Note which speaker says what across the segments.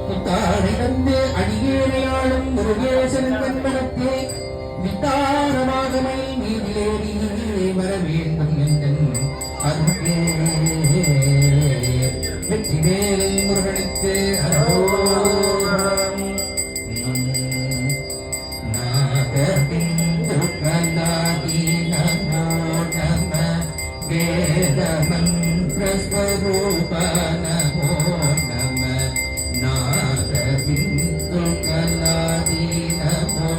Speaker 1: முத்தானை வந்து அடியேனையாளும் முருகேசன் மனத்தே வித்தாரமாகமை நீதிலேறி வர வேண்டும் என்றன் அருகே வெற்றி வேலை முருகனுக்கு அரோரம் நாகபிந்துகலாதி நமோ நம வேதமந்திரஸ்வரூப நமோ நம நாகபிந்துகலாதி நமோ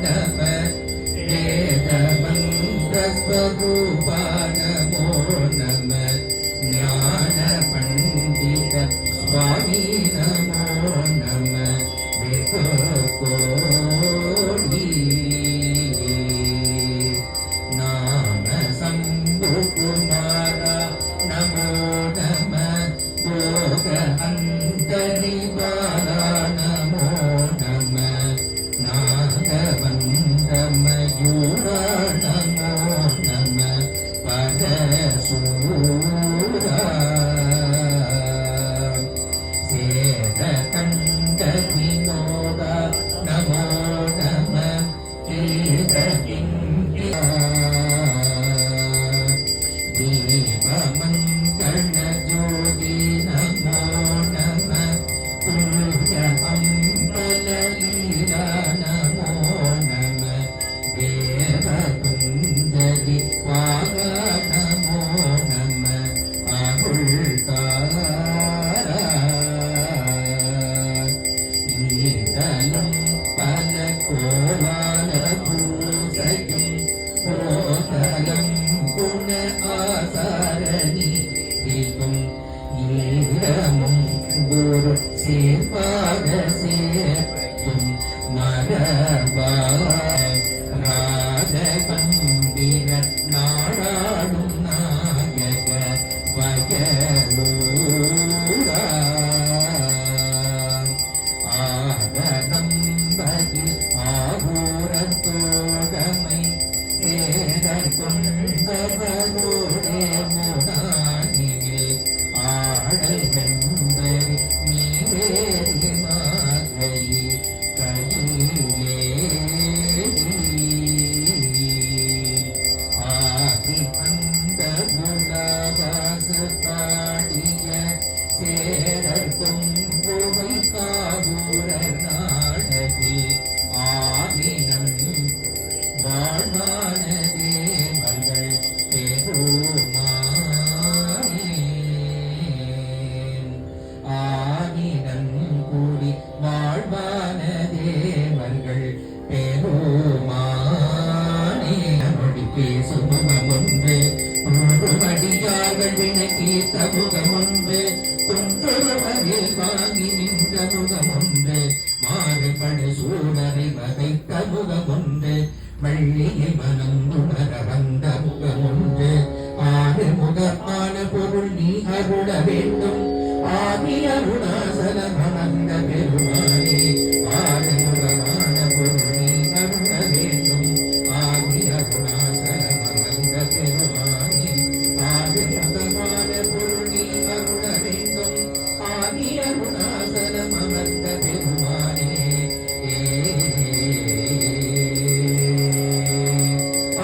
Speaker 1: நம வேதமந்திரஸ்வரூப நமோ நம ஞான பண்டித சுவாமி நமோ நம கோடி நாம சம்பு குமார நமோ நம யோக அந்தரிபால நமோ நம நாகவந்த மயூர நமோ நம பரசூரா சேத கண்ட வினோத நமோ நம தீபமங்கண ஜோதி நமோ நம புண்ணிய அம்பலீல நமோ நம தேவகுந்தரி வாக நமோ நம அருள்தாரா ஈதலும் பல கோலால பூசையும் போதலம் குண ஆசாரணி தீபம் ஈரமும் குரு சேர்பாத சேர்க்கும் மரபாய ராஜகம்பீர நாடாடும் நாயக வயலூரா ஆதரம்பதில் ஆகூரத்தோடமை சேதர் கொண்டவரோடே முனானிலே ஆடல் வெம்பரி நீரேறி மாகையி கையிலேடி ஆதி அந்த குணவாச பாடிய சேரர் கொம்புவை காவூரர் நாடகி ஆவினம் வாழ்வான தேவர்கள் பெருமானே ஆவினம் கூடி வாழ்வான தேவர்கள் பெருமானே மொழி பேசும் முகம் ஒன்று மடியார்கள் வினக்கி தமுகம் ஒன்று குன்றொருவரில் வாங்கி நின்ற முகம் ஒன்று மாறுபடு சூழலை வதைத்த முகம் ஒன்று வள்ளியில் மனம் உணர வந்த முகம் ஒன்று ஆறு முகமான பொருள் நீ அருள வேண்டும் ஆதி அருணாசலம் அமர்ந்த பெருமானே ஆறு முகமான பொருள் நீ அருள வேண்டும் ஆதி அருணாசலம் அமர்ந்த பெருமானே ஆறு முகமான பொருள் நீ அருள வேண்டும் ஆதி அருணாசலம் அமர்ந்த பெருமானே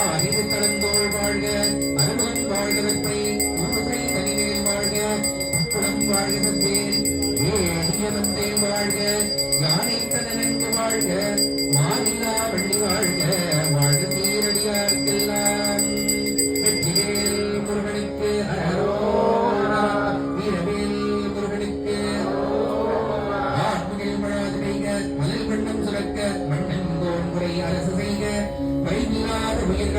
Speaker 1: ஆதிது கலந்தோள் வாழ்க அருமன் வாழ்கவற்றை உருசை தனிவேல் வாழ்க உப்புடம் வாழ்கவற்றேன் ஏடிய வந்தே வாழ்க யானை கடனங்கு வாழ்க மாறிலா